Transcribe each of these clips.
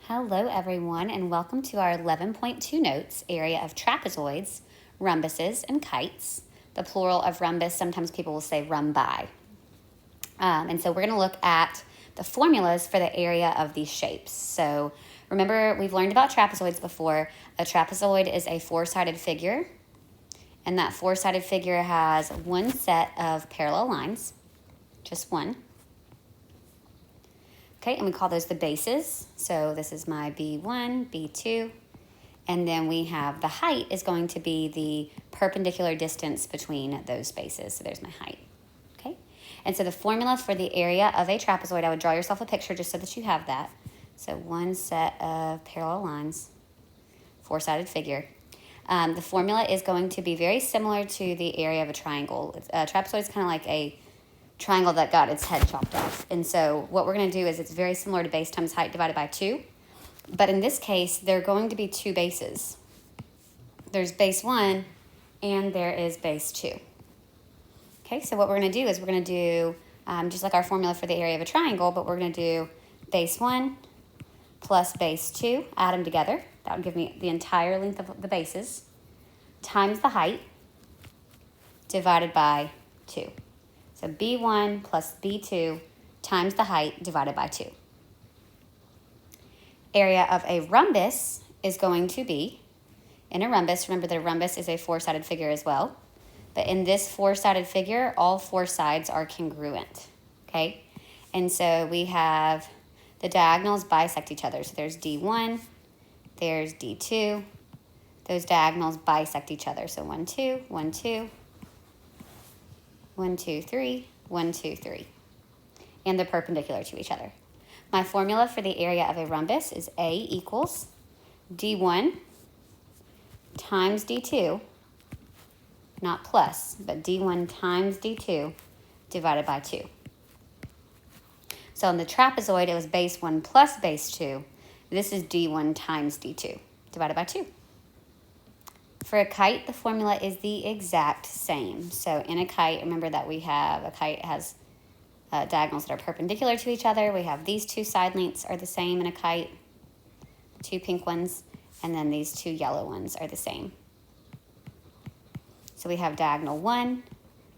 Hello everyone, and welcome to our 11.2 notes area of trapezoids, rhombuses, and kites. The plural of rhombus, sometimes people will say rhombi. And so we're going to look at the formulas for the area of these shapes. So remember, we've learned about trapezoids before. A trapezoid is a four-sided figure, and that four-sided figure has one set of parallel lines, just one. Okay, and we call those the bases. So this is my B1, B2, and then we have the height is going to be the perpendicular distance between those bases. So there's my height, okay? And so the formula for the area of a trapezoid, I would draw yourself a picture just so that you have that. So one set of parallel lines, four-sided figure. The formula is going to be very similar to the area of a triangle. A trapezoid is kind of like a triangle that got its head chopped off. And so what we're going to do is it's very similar to base times height divided by 2. But in this case, there are going to be two bases. There's base 1 and there is base 2. Okay, so what we're going to do is we're going to do just like our formula for the area of a triangle, but we're going to do base 1 plus base 2, add them together. That would give me the entire length of the bases times the height divided by 2. So B1 plus B2 times the height divided by 2. Area of a rhombus is going to be, in a rhombus, remember that a rhombus is a four-sided figure as well, but in this four-sided figure, all four sides are congruent, okay? And so we have the diagonals bisect each other. So there's D1, there's D2. Those diagonals bisect each other. So 1, 2, 1, 2. 1, 2, 3, 1, 2, 3. And they're perpendicular to each other. My formula for the area of a rhombus is A equals D1 times D2, not plus, but D1 times D2 divided by 2. So in the trapezoid, it was base 1 plus base 2. This is D1 times D2 divided by 2. For a kite, the formula is the exact same. So in a kite, remember that we have a kite has diagonals that are perpendicular to each other. We have these two side lengths are the same in a kite, two pink ones, and then these two yellow ones are the same. So we have diagonal 1,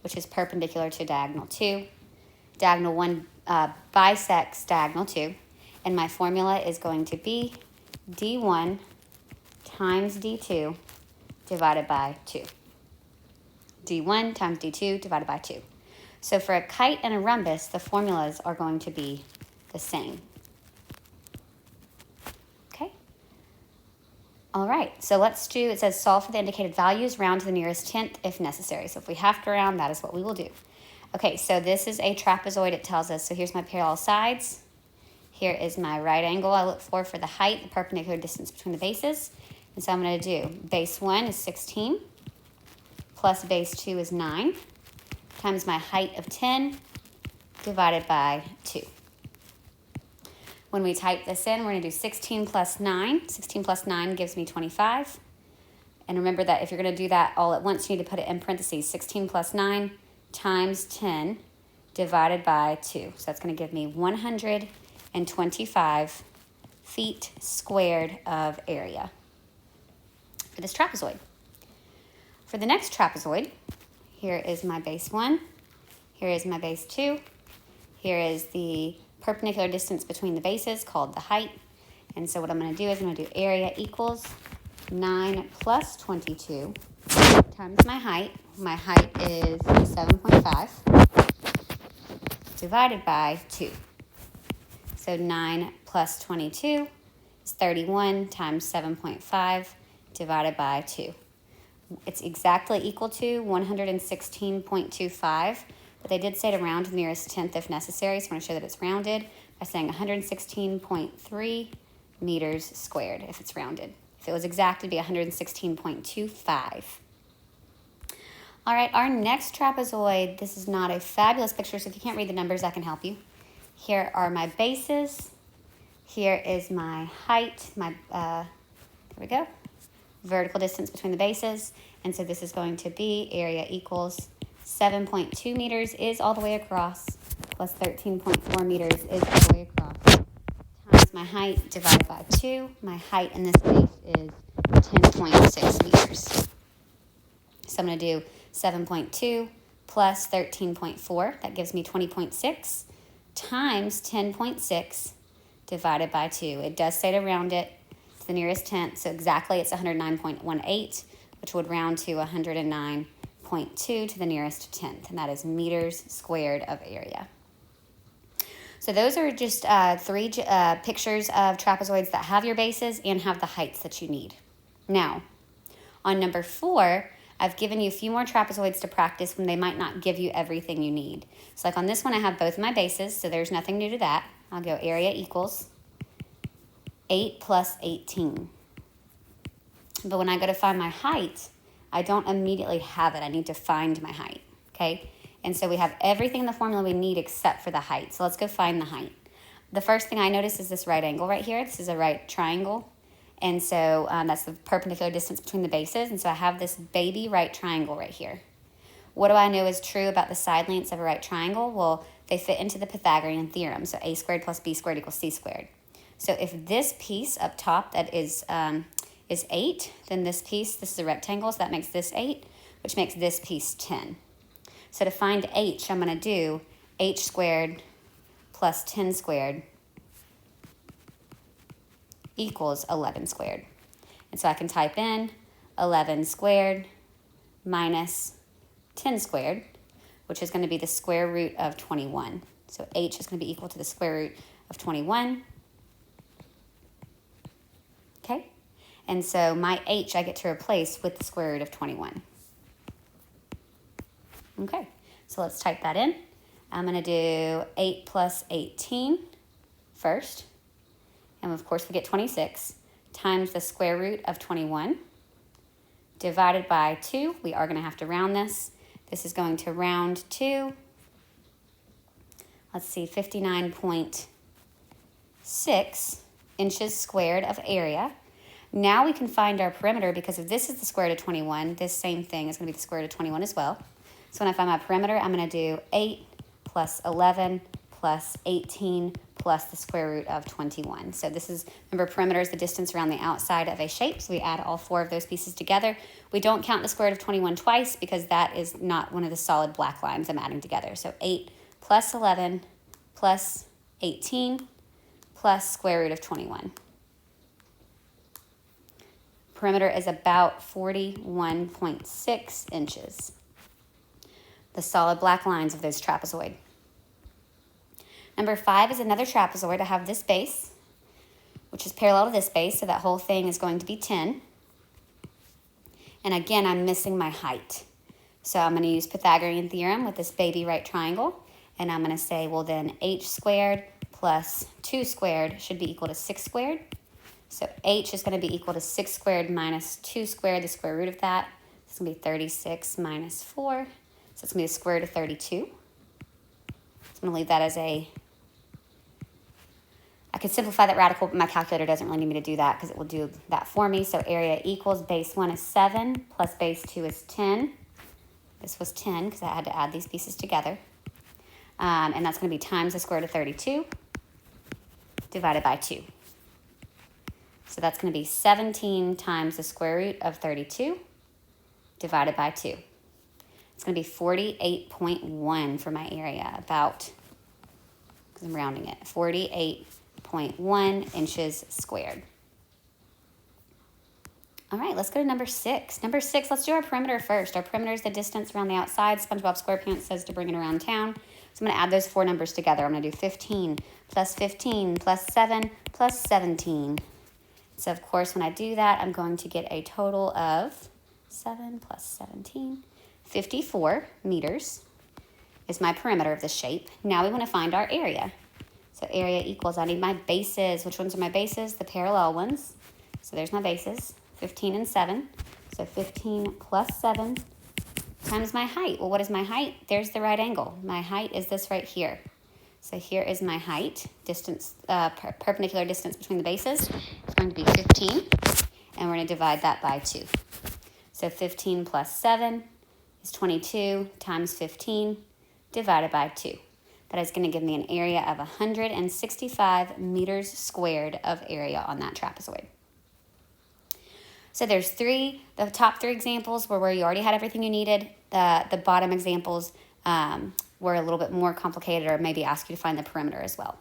which is perpendicular to diagonal 2. Diagonal 1 bisects diagonal 2, and my formula is going to be D1 times D2 divided by 2. D1 times D2 divided by 2. So for a kite and a rhombus, the formulas are going to be the same. Okay? All right, so let's do, it says solve for the indicated values, round to the nearest tenth if necessary. So if we have to round, that is what we will do. Okay, so this is a trapezoid, it tells us. So here's my parallel sides. Here is my right angle I look for the height, the perpendicular distance between the bases. And so I'm going to do base 1 is 16 plus base 2 is 9 times my height of 10 divided by 2. When we type this in, we're going to do 16 plus 9. 16 plus 9 gives me 25. And remember that if you're going to do that all at once, you need to put it in parentheses. 16 plus 9 times 10 divided by 2. So that's going to give me 125 feet squared of area for this trapezoid. For the next trapezoid, here is my base 1, here is my base 2, here is the perpendicular distance between the bases called the height. And so what I'm going to do is I'm going to do area equals 9 plus 22 times my height. My height is 7.5 divided by 2. So 9 plus 22 is 31 times 7.5 divided by 2. It's exactly equal to 116.25, but they did say to round to the nearest tenth if necessary, so I'm going to show that it's rounded by saying 116.3 meters squared if it's rounded. If it was exact, it'd be 116.25. All right, our next trapezoid, this is not a fabulous picture, so if you can't read the numbers, I can help you. Here are my bases. Here is my height, there we go, vertical distance between the bases. And so this is going to be area equals 7.2 meters is all the way across plus 13.4 meters is all the way across times my height divided by 2. My height in this case is 10.6 meters. So I'm going to do 7.2 plus 13.4. That gives me 20.6 times 10.6 divided by 2. It does say to round it to the nearest tenth, so exactly it's 109.18, which would round to 109.2 to the nearest tenth, and that is meters squared of area. So those are just 3 pictures of trapezoids that have your bases and have the heights that you need. Now, on number 4, I've given you a few more trapezoids to practice when they might not give you everything you need. So like on this one, I have both of my bases, so there's nothing new to that. I'll go area equals 8 plus 18. But when I go to find my height, I don't immediately have it. I need to find my height, okay? And so we have everything in the formula we need except for the height. So let's go find the height. The first thing I notice is this right angle right here. This is a right triangle. And so that's the perpendicular distance between the bases. And so I have this baby right triangle right here. What do I know is true about the side lengths of a right triangle? Well, they fit into the Pythagorean theorem. So a squared plus b squared equals c squared. So if this piece up top that is 8, then this piece, this is a rectangle, so that makes this 8, which makes this piece 10. So to find h, I'm going to do h squared plus 10 squared equals 11 squared. And so I can type in 11 squared minus 10 squared, which is going to be the square root of 21. So h is going to be equal to the square root of 21. Okay? And so my h I get to replace with the square root of 21. Okay, so let's type that in. I'm going to do 8 plus 18 first. And of course we get 26 times the square root of 21 divided by 2. We are going to have to round this. This is going to round to, let's see, 59.6 inches squared of area. Now we can find our perimeter because if this is the square root of 21, this same thing is going to be the square root of 21 as well. So when I find my perimeter, I'm going to do 8 plus 11 plus 18 plus the square root of 21. So this is, remember, perimeter is the distance around the outside of a shape. So we add all 4 of those pieces together. We don't count the square root of 21 twice because that is not one of the solid black lines I'm adding together. So 8 plus 11 plus 18 plus square root of 21. Perimeter is about 41.6 inches. The solid black lines of those trapezoid. Number 5 is another trapezoid. I have this base, which is parallel to this base, so that whole thing is going to be 10. And again, I'm missing my height. So I'm going to use Pythagorean theorem with this baby right triangle, and I'm going to say, well then, h squared plus 2 squared should be equal to 6 squared. So h is going to be equal to 6 squared minus 2 squared, the square root of that. It's going to be 36 minus 4. So it's going to be the square root of 32. So I'm going to leave that as a, I could simplify that radical, but my calculator doesn't really need me to do that because it will do that for me. So area equals base 1 is 7 plus base 2 is 10. This was 10 because I had to add these pieces together. And that's going to be times the square root of 32 divided by 2. So that's going to be 17 times the square root of 32 divided by 2. It's going to be 48.1 for my area, about, because I'm rounding it, 48.1 inches squared. All right, let's go to number 6. Number 6, let's do our perimeter first. Our perimeter is the distance around the outside. SpongeBob SquarePants says to bring it around town. So I'm going to add those 4 numbers together. I'm going to do 15 plus 15 plus 7 plus 17. So, of course, when I do that, I'm going to get a total of 7 plus 17. 54 meters is my perimeter of the shape. Now we want to find our area. So area equals, I need my bases. Which ones are my bases? The parallel ones. So there's my bases, 15 and 7. So 15 plus 7 times my height. Well, what is my height? There's the right angle. My height is this right here. So here is my height, distance, perpendicular distance between the bases. It's going to be 15, and we're going to divide that by 2. So 15 plus 7 is 22 times 15 divided by 2. That is going to give me an area of 165 meters squared of area on that trapezoid. So there's the top three examples were where you already had everything you needed. The bottom examples were a little bit more complicated, or maybe ask you to find the perimeter as well.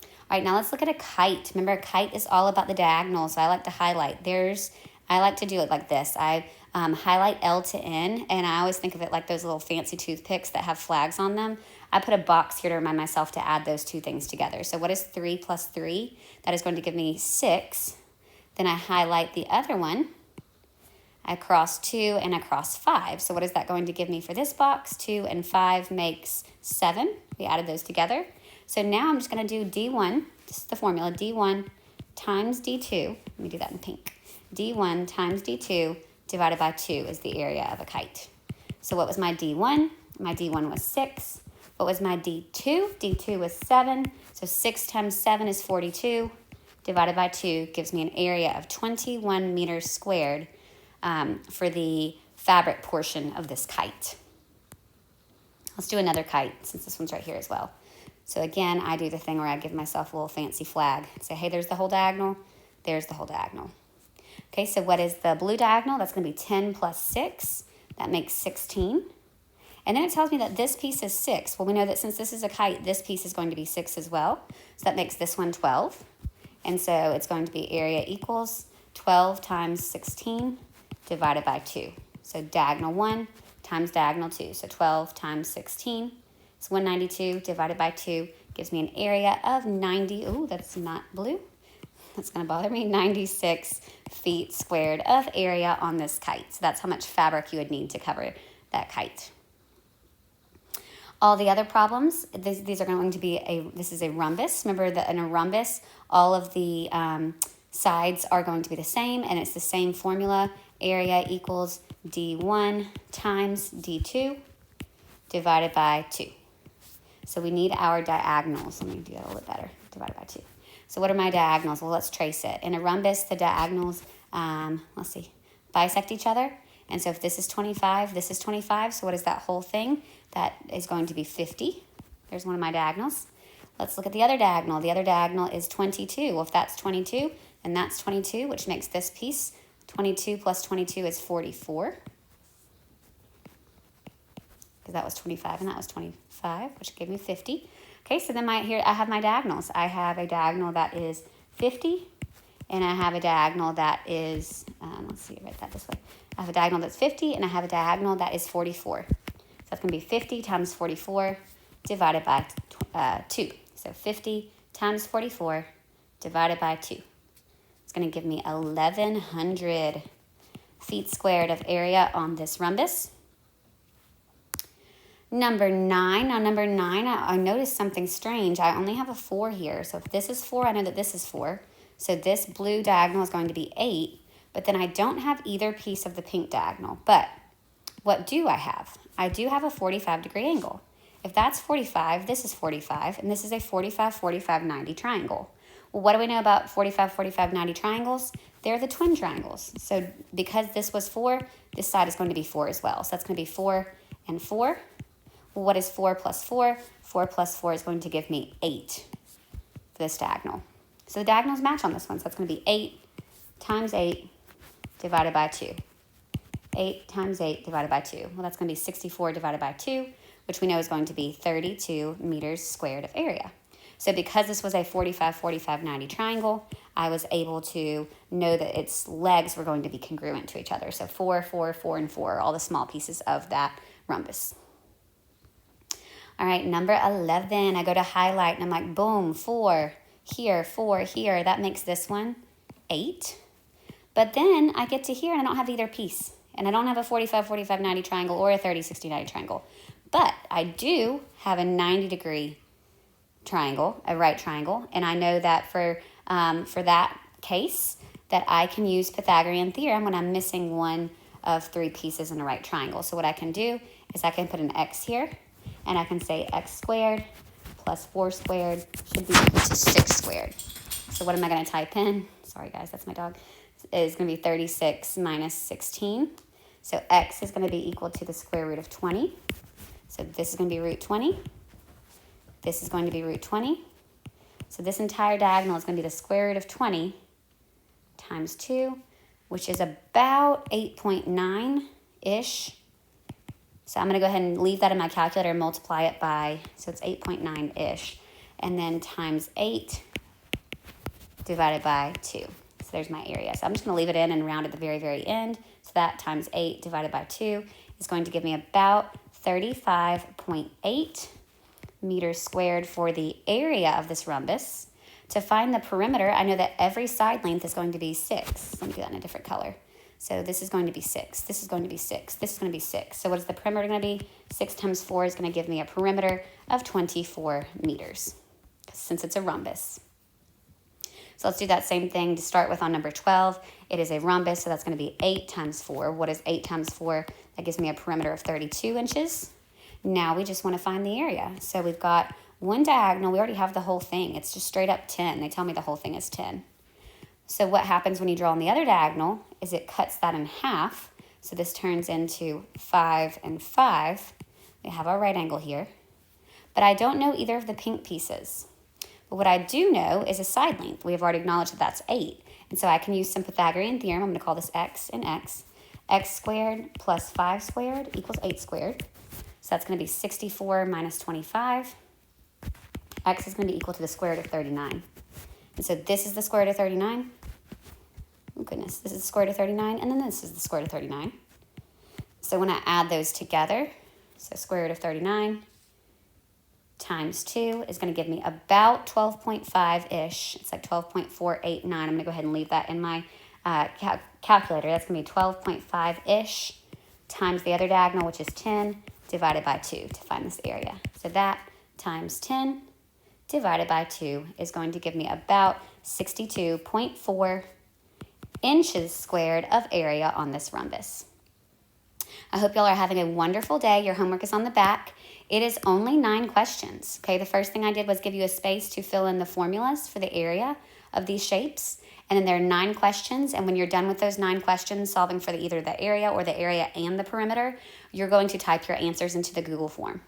All right, now let's look at a kite. Remember, a kite is all about the diagonals, so I like to highlight. I like to do it like this. I highlight L to N, and I always think of it like those little fancy toothpicks that have flags on them. I put a box here to remind myself to add those two things together. So what is 3 plus 3? That is going to give me 6. Then I highlight the other one. I cross 2 and I cross 5. So what is that going to give me for this box? 2 and 5 makes 7. We added those together. So now I'm just going to do D1. This is the formula. D1 times D2. Let me do that in pink. D1 times D2 divided by 2 is the area of a kite. So what was my D1? My D1 was 6. What was my D2? D2 was 7. So 6 times 7 is 42. Divided by 2 gives me an area of 21 meters squared for the fabric portion of this kite. Let's do another kite since this one's right here as well. So again, I do the thing where I give myself a little fancy flag. Say, hey, there's the whole diagonal. There's the whole diagonal. Okay, so what is the blue diagonal? That's going to be 10 plus 6. That makes 16. And then it tells me that this piece is 6. Well, we know that since this is a kite, this piece is going to be 6 as well. So that makes this one 12. And so it's going to be area equals 12 times 16 divided by 2. So diagonal 1 times diagonal 2. So 12 times 16 is 192 divided by 2 gives me an area of 90. Ooh, that's not blue. That's going to bother me. 96 feet squared of area on this kite. So that's how much fabric you would need to cover that kite. All the other problems, these are going to be this is a rhombus. Remember that in a rhombus, all of the sides are going to be the same, and it's the same formula. Area equals D1 times D2 divided by 2. So we need our diagonals. Let me do that a little bit better. Divided by 2. So what are my diagonals? Well, let's trace it. In a rhombus, the diagonals, bisect each other. And so if this is 25, this is 25. So what is that whole thing? That is going to be 50. There's one of my diagonals. Let's look at the other diagonal. The other diagonal is 22. Well, if that's 22, then that's 22, which makes this piece 22 plus 22 is 44. Because that was 25 and that was 25, which gave me 50. Okay, so then here I have my diagonals. I have a diagonal that is 50, and I have a diagonal that is, let's see, write that this way. I have a diagonal that's 50, and I have a diagonal that is 44. So that's going to be 50 times 44 divided by 2. So 50 times 44 divided by 2. It's going to give me 1,100 feet squared of area on this rhombus. Number 9. Now, number 9, I noticed something strange. I only have a 4 here. So if this is 4, I know that this is 4. So this blue diagonal is going to be 8. But then I don't have either piece of the pink diagonal. But what do I have? I do have a 45-degree angle. If that's 45, this is 45, and this is a 45, 45, 90 triangle. Well, what do we know about 45, 45, 90 triangles? They're the twin triangles. So because this was 4, this side is going to be 4 as well. So that's going to be 4 and 4. Well, what is 4 plus 4? 4 plus 4 is going to give me 8 for this diagonal. So the diagonals match on this one. So that's going to be 8 times 8 divided by 2. 8 times 8 divided by 2. Well, that's going to be 64 divided by 2, which we know is going to be 32 meters squared of area. So because this was a 45, 45, 90 triangle, I was able to know that its legs were going to be congruent to each other. So 4, 4, 4, and 4, all the small pieces of that rhombus. All right, number 11, I go to highlight, and I'm like, boom, 4 here, 4 here. That makes this one 8. But then I get to here, and I don't have either piece. And I don't have a 45, 45, 90 triangle or a 30, 60, 90 triangle. But I do have a 90-degree triangle, a right triangle. And I know that for that case, that I can use Pythagorean theorem when I'm missing one of 3 pieces in a right triangle. So what I can do is I can put an x here, and I can say x squared plus 4 squared should be equal to 6 squared. So what am I going to type in? Sorry, guys, that's my dog. Is going to be 36 minus 16. So x is going to be equal to the square root of 20. So this is going to be root 20 This is going to be root 20. So this entire diagonal is going to be the square root of 20 times 2, which is about 8.9-ish. So I'm going to go ahead and leave that in my calculator and multiply it by, so it's 8.9-ish. And then times 8 divided by 2. So there's my area. So I'm just going to leave it in and round at the very, very end. So that times 8 divided by 2 is going to give me about 35.8 meters squared for the area of this rhombus. To find the perimeter, I know that every side length is going to be 6. Let me do that in a different color. So this is going to be 6. This is going to be 6. This is going to be 6. So what is the perimeter going to be? 6 times 4 is going to give me a perimeter of 24 meters, since it's a rhombus. So let's do that same thing to start with on number 12. It is a rhombus, so that's going to be 8 times 4. What is 8 times 4? That gives me a perimeter of 32 inches. Now we just want to find the area. So we've got one diagonal. We already have the whole thing. It's just straight up 10. They tell me the whole thing is 10. So what happens when you draw on the other diagonal is it cuts that in half. So this turns into 5 and 5. We have our right angle here. But I don't know either of the pink pieces. But what I do know is a side length. We have already acknowledged that that's 8. And so I can use some Pythagorean theorem. I'm going to call this x and x. X squared plus 5 squared equals 8 squared. So that's going to be 64 minus 25. X is going to be equal to the square root of 39. And so this is the square root of 39. Oh goodness, this is the square root of 39, and then this is the square root of 39. So when I add those together, so square root of 39 times 2 is going to give me about 12.5-ish. It's like 12.489. I'm going to go ahead and leave that in my calculator. That's going to be 12.5-ish times the other diagonal, which is 10, divided by 2 to find this area. So that times 10 divided by 2 is going to give me about 62.4 inches squared of area on this rhombus. I hope y'all are having a wonderful day. Your homework is on the back. It is only 9 questions. Okay, the first thing I did was give you a space to fill in the formulas for the area of these shapes. And then there are 9 questions. And when you're done with those 9 questions, solving for either the area or the area and the perimeter, you're going to type your answers into the Google form.